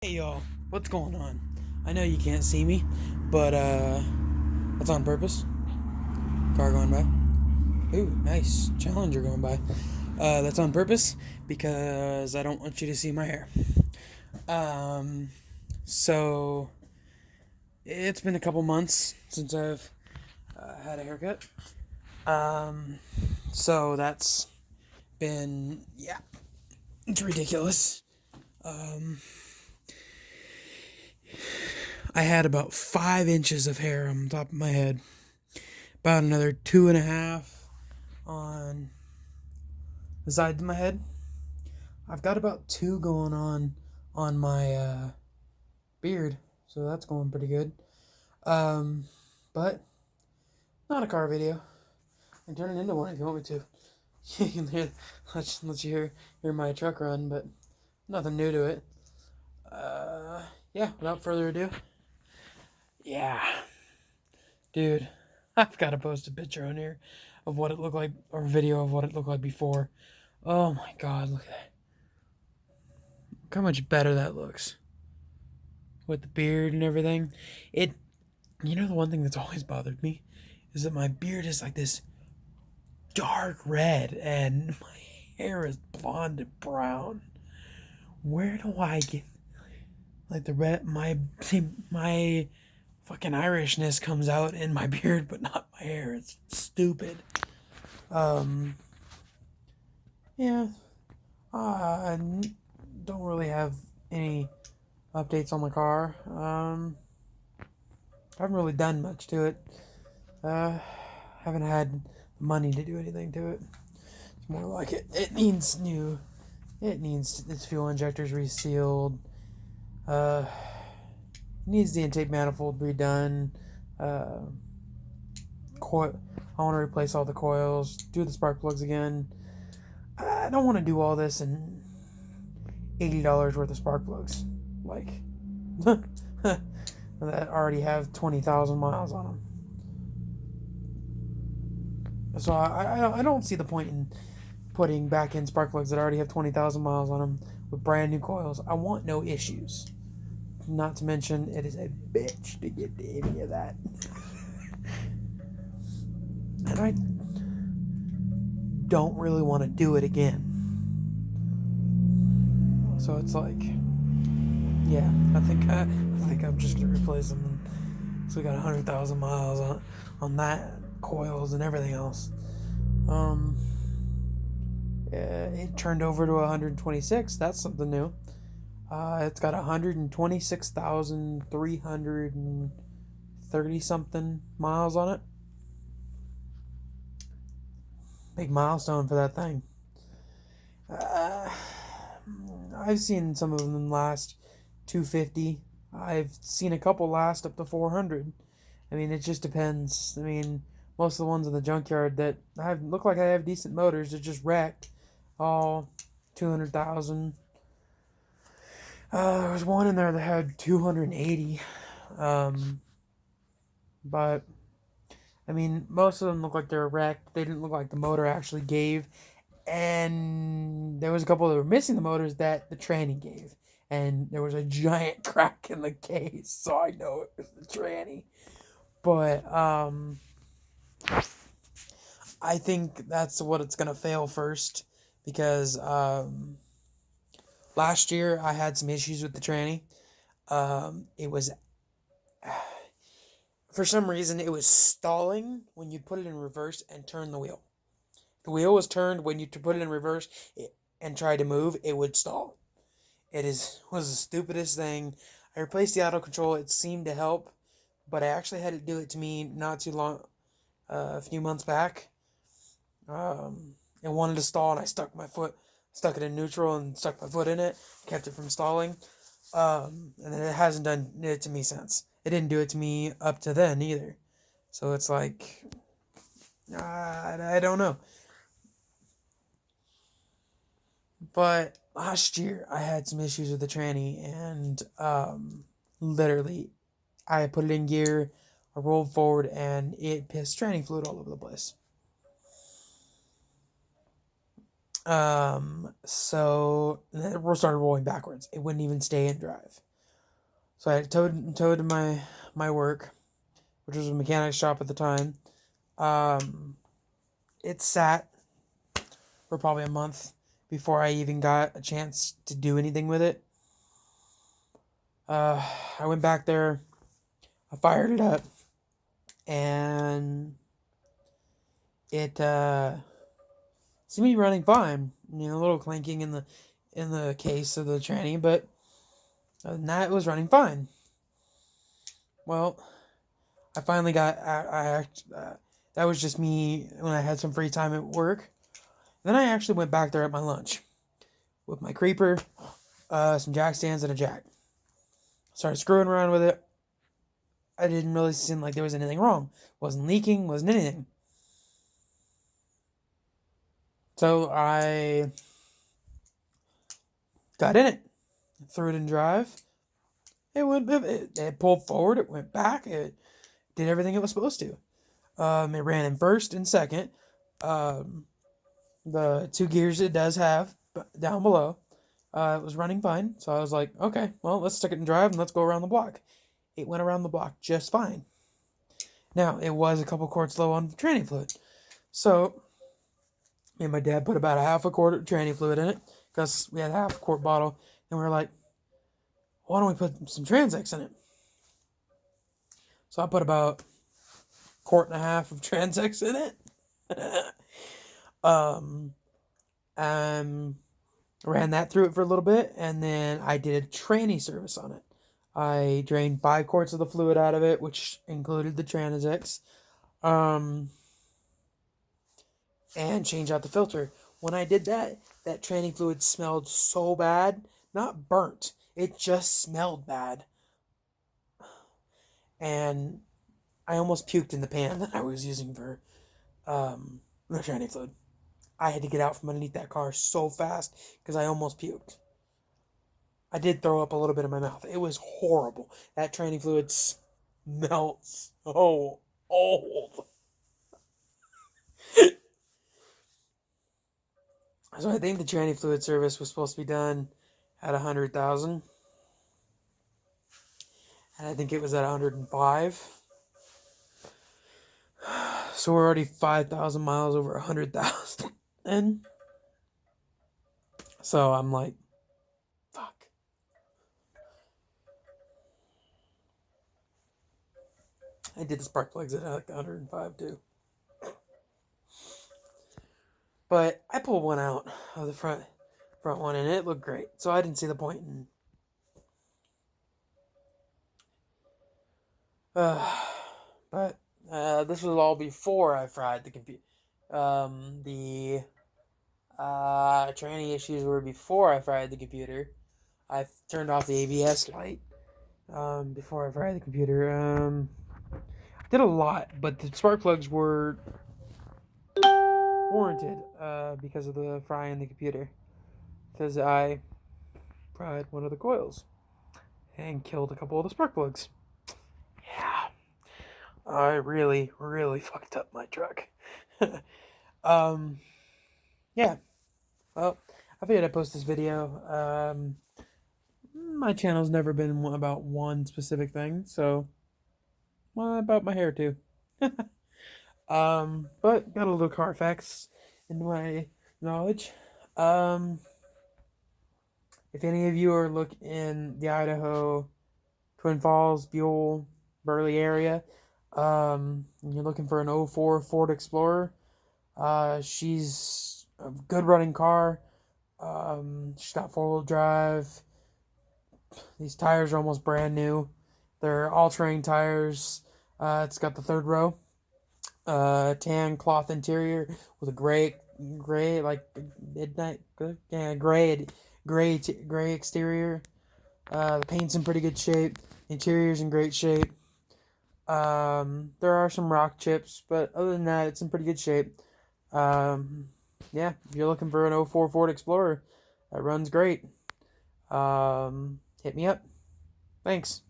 Hey y'all, what's going on? I know you can't see me, but that's on purpose. Car going by. Ooh, nice Challenger going by. That's on purpose because I don't want you to see my hair. Um, so it's been a couple months since I've had a haircut. Um, so that's been it's ridiculous. Um, I had about 5 inches of hair on the top of my head, about another 2.5 on the sides of my head. I've got about two going on my beard, so that's going pretty good. Um, but not a car video. I can turn it into one if you want me to. You can let you hear my truck run, but nothing new to it. Yeah. Without further ado, yeah, dude, I've got to post a picture on here of what it looked like, or a video of what it looked like before. Oh my god, look at that. Look how much better that looks with the beard and everything. The one thing that's always bothered me is that my beard is like this dark red and my hair is blonde and brown. Where do I get like the red? My fucking Irishness comes out in my beard, but not my hair. It's stupid. Um, yeah. I don't really have any updates on my car. I haven't really done much to it. Uh, haven't had the money to do anything to it. It's more like it needs new. It needs its fuel injectors resealed. Uh, needs the intake manifold redone. Uh, I want to replace all the coils. Do the spark plugs again. I don't want to do all this and $80 worth of spark plugs, like that already have 20,000 miles on them. So I don't see the point in putting back in spark plugs that already have 20,000 miles on them with brand new coils. I want no issues. Not to mention, it is a bitch to get any of that. And I don't really want to do it again. So it's like, yeah, I think I'm just gonna replace them. So we got 100,000 miles on that, coils and everything else. It turned over to 126. That's something new. It's got 126,330 something miles on it. Big milestone for that thing. Uh, I've seen some of them last 250. I've seen a couple last up to 400. I mean, it just depends. I mean, most of the ones in the junkyard that look like I have decent motors, they're just wrecked. All 200,000. There was one in there that had 280. But I mean, most of them look like they're wrecked. They didn't look like the motor actually gave. And there was a couple that were missing the motors that the tranny gave. And there was a giant crack in the case, so I know it was the tranny. But I think that's what it's gonna fail first because last year I had some issues with the tranny. It was for some reason it was stalling when you put it in reverse and turn the wheel. The wheel was turned when you put it in reverse and tried to move, it would stall. Was the stupidest thing. I replaced the auto control. It seemed to help, but I actually had it do it to me not too long, a few months back. It wanted to stall, and I stuck it in neutral, and stuck my foot in it, kept it from stalling. And then it hasn't done it to me since. It didn't do it to me up to then either. So it's like, I don't know. But last year I had some issues with the tranny, and literally I put it in gear, I rolled forward, and it pissed tranny fluid all over the place. So then we started rolling backwards. It wouldn't even stay in drive. So I towed to my work, which was a mechanic shop at the time. Um, it sat for probably a month before I even got a chance to do anything with it. Uh, I went back there, I fired it up, and it seemed to be running fine. You know, a little clanking in the case of the tranny, but other than that, it was running fine. Well, I finally got. That was just me when I had some free time at work. Then I actually went back there at my lunch with my creeper, some jack stands, and a jack. Started screwing around with it. I didn't really seem like there was anything wrong. Wasn't leaking, wasn't anything. So I got in it, threw it in drive. It pulled forward, it went back, it did everything it was supposed to. It ran in first and second. Um, the two gears it does have down below. It was running fine, so I was like, okay, well, let's stick it in drive and let's go around the block. It went around the block just fine. Now, it was a couple quarts low on tranny fluid. So, me and my dad put about a half a quart of tranny fluid in it because we had a half a quart bottle, and we were like, why don't we put some Transex in it? So I put about a quart and a half of Transex in it. um, um, ran that through it for a little bit, and then I did a tranny service on it. I drained 5 quarts of the fluid out of it, which included the Transex, and changed out the filter. When I did that, that tranny fluid smelled so bad, not burnt. It just smelled bad. And I almost puked in the pan that I was using for the tranny fluid. I had to get out from underneath that car so fast because I almost puked. I did throw up a little bit in my mouth. It was horrible. That tranny fluid smelled so old. So I think the tranny fluid service was supposed to be done at 100,000. And I think it was at 105. So we're already 5,000 miles over 100,000. And so I'm like, fuck. I did the spark plugs at like 105 too. But I pulled one out of the front one and it looked great. So I didn't see the point in but this was all before I fried the computer. The tranny issues were before I fried the computer. I turned off the ABS light before I fried the computer. I did a lot, but the spark plugs were warranted because of the frying the computer. Because I fried one of the coils and killed a couple of the spark plugs. Yeah. I really, really fucked up my truck. Yeah. Well, I figured I'd post this video. My channel's never been about one specific thing, so well, about my hair too. But got a little car facts in my knowledge. If any of you are looking in the Idaho, Twin Falls, Buell, Burley area, and you're looking for an '04 Ford Explorer, she's a good running car. She's got 4-wheel drive. These tires are almost brand new. They're all-terrain tires. It's got the third row. Tan cloth interior with a gray like midnight, yeah, gray exterior. The paint's in pretty good shape. The interior's in great shape. There are some rock chips, but other than that, it's in pretty good shape. Yeah, if you're looking for an '04 Ford Explorer, that runs great. Hit me up. Thanks.